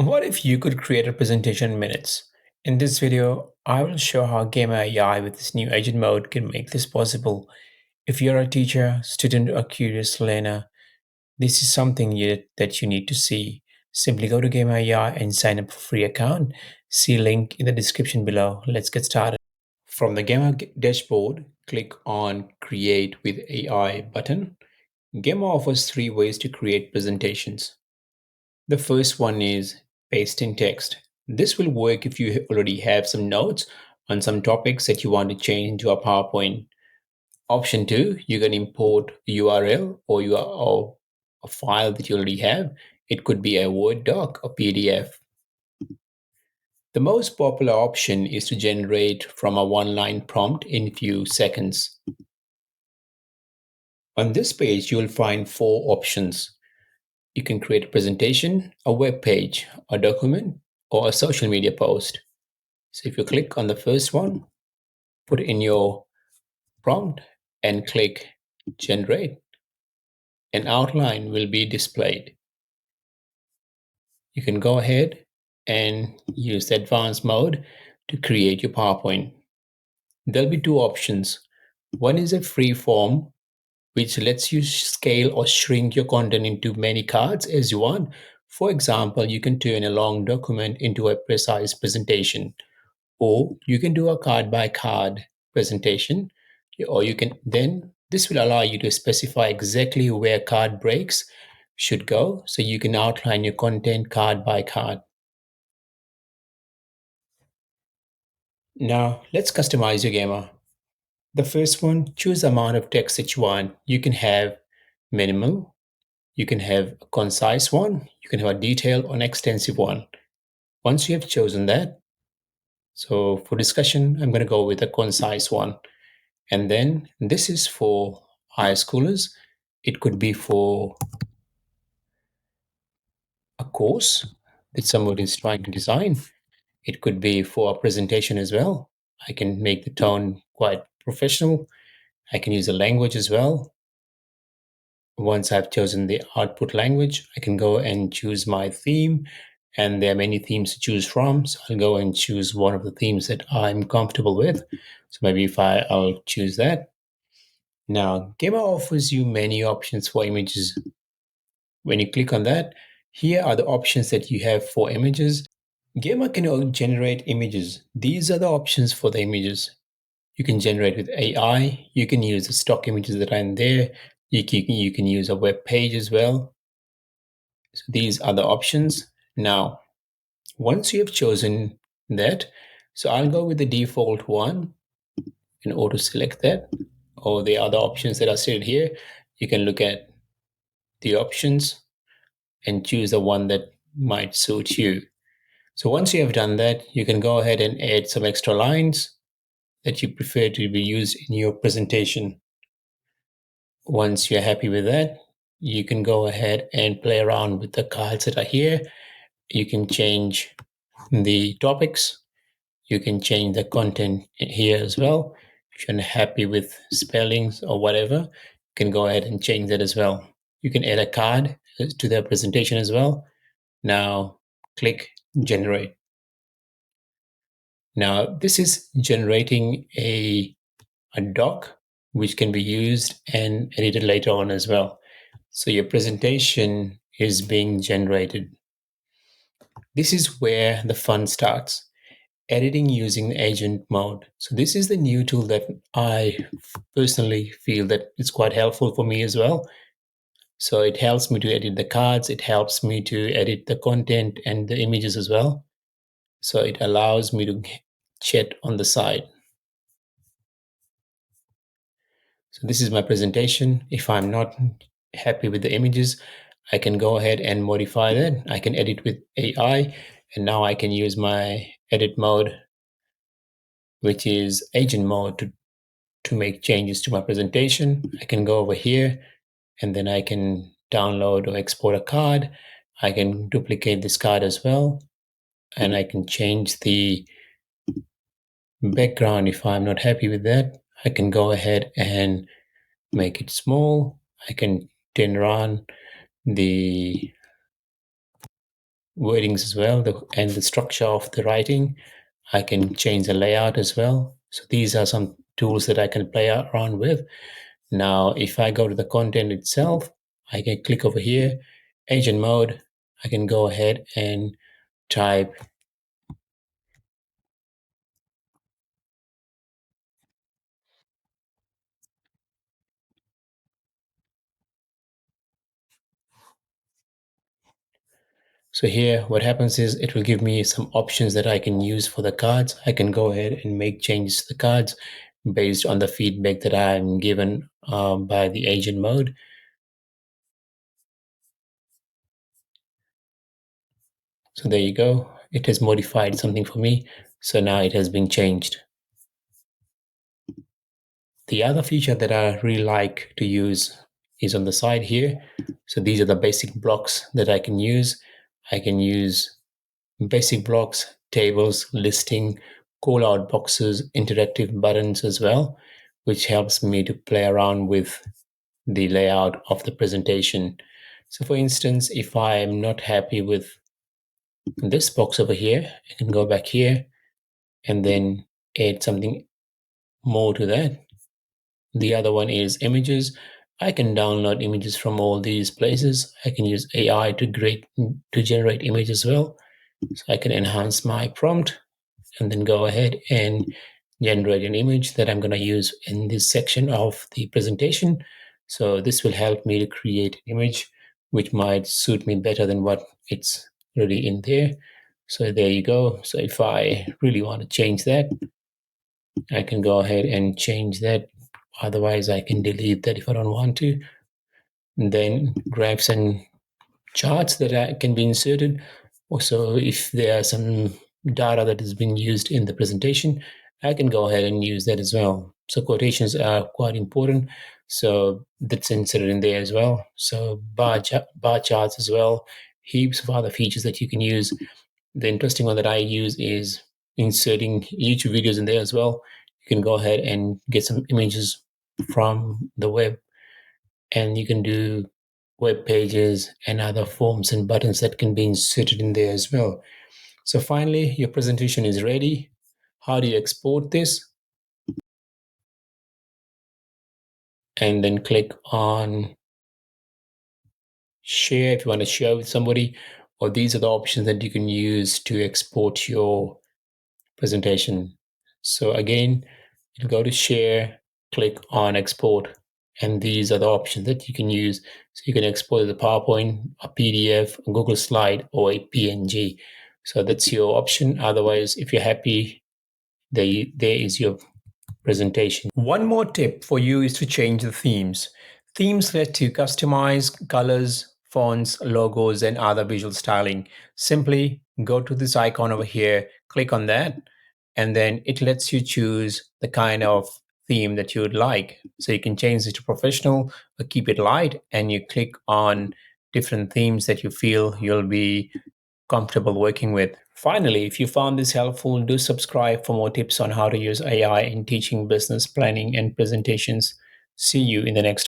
What if you could create a presentation in minutes? In this video, I will show how Gamer AI with this new agent mode can make this possible. If you're a teacher, student, or curious learner, this is something that you need to see. Simply go to Gamer AI and sign up for free account. See link in the description below. Let's get started. From the Gamer dashboard, click on Create with AI button. Gamer offers three ways to create presentations. The first one is pasting text. This will work if you already have some notes on some topics that you want to change into a PowerPoint. Option two, you can import URL or a file that you already have. It could be a Word doc or PDF. The most popular option is to generate from a one-line prompt in few seconds. On this page, you will find four options. You can create a presentation, a web page, a document, or a social media post. So if you click on the first one, put in your prompt and click generate, an outline will be displayed. You can go ahead and use the advanced mode to create your PowerPoint. There'll be two options. One is a free form, which lets you scale or shrink your content into many cards as you want. For example, you can turn a long document into a precise presentation, or you can do a card by card presentation, or you can then this will allow you to specify exactly where card breaks should go, so you can outline your content card by card. Now let's customize your gamma. The first one, choose the amount of text that you want. You can have minimal, you can have a concise one, you can have a detailed or an extensive one. Once you have chosen that, so for discussion, I'm going to go with a concise one. And then this is for high schoolers. It could be for a course that someone is trying to design. It could be for a presentation as well. I can make the tone quite professional. I can use the language as well. Once I've chosen the output language, I can go and choose my theme. And there are many themes to choose from. So I'll go and choose one of the themes that I'm comfortable with. So maybe if I'll choose that. Now, Gamma offers you many options for images. When you click on that, here are the options that you have for images. Gamma can generate images. These are the options for the images. You can generate with AI. You can use the stock images that are in there. You can use a web page as well. So these are the options. Now, once you have chosen that, so I'll go with the default one and auto select that, or the other options that are stated here. You can look at the options and choose the one that might suit you. So once you have done that, you can go ahead and add some extra lines that you prefer to be used in your presentation. Once you're happy with that, you can go ahead and play around with the cards that are here. You can change the topics. You can change the content here as well. If you're happy with spellings or whatever, you can go ahead and change that as well. You can add a card to the presentation as well. Now click generate. Now this is generating a doc which can be used and edited later on as well. So your presentation is being generated. This is where the fun starts. Editing using agent mode. So this is the new tool that I personally feel that it's quite helpful for me as well. So it helps me to edit the cards, it helps me to edit the content and the images as well. So it allows me to chat on the side. So this is my presentation. If I'm not happy with the images, I can go ahead and modify that. I can edit with AI, and now I can use my edit mode, which is agent mode, to make changes to my presentation. I can go over here and then I can download or export a card. I can duplicate this card as well, and I can change the background if I'm not happy with that. I can go ahead and make it small. I can turn around the wordings as well, and the structure of the writing. I can change the layout as well. So these are some tools that I can play around with. Now, if I go to the content itself, I can click over here, agent mode. I can go ahead and type. So here, what happens is it will give me some options that I can use for the cards. I can go ahead and make changes to the cards based on the feedback that I'm given by the agent mode. So there you go. It has modified something for me. So now it has been changed. The other feature that I really like to use is on the side here. So these are the basic blocks that I can use. I can use basic blocks, tables, listing, call out boxes, interactive buttons as well, which helps me to play around with the layout of the presentation. So for instance, if I'm not happy with this box over here, I can go back here and then add something more to that. The other one is images. I can download images from all these places. I can use AI to generate images as well. So I can enhance my prompt and then go ahead and generate an image that I'm going to use in this section of the presentation. So this will help me to create an image which might suit me better than what it's already in there. So there you go. So if I really want to change that, I can go ahead and change that. Otherwise, I can delete that if I don't want to. And then graphs and charts that can be inserted. Also, if there are some data that has been used in the presentation, I can go ahead and use that as well. So quotations are quite important. So that's inserted in there as well. So bar charts as well. Heaps of other features that you can use. The interesting one that I use is inserting YouTube videos in there as well. You can go ahead and get some images from the web, and you can do web pages and other forms and buttons that can be inserted in there as well. So finally, your presentation is ready. How do you export this? And then click on share if you want to share with somebody, or these are the options that you can use to export your presentation. So again, you go to share, click on export, and these are the options that you can use. So you can export the PowerPoint, a PDF, a Google slide, or a PNG. So that's your option. Otherwise, if you're happy, there is your presentation. One more tip for you is to change the themes. Themes let you customize colors, fonts, logos, and other visual styling. Simply go to this icon over here, click on that, and then it lets you choose the kind of theme that you would like. So you can change it to professional or keep it light, and you click on different themes that you feel you'll be comfortable working with. Finally, if you found this helpful, do subscribe for more tips on how to use AI in teaching business planning and presentations. See you in the next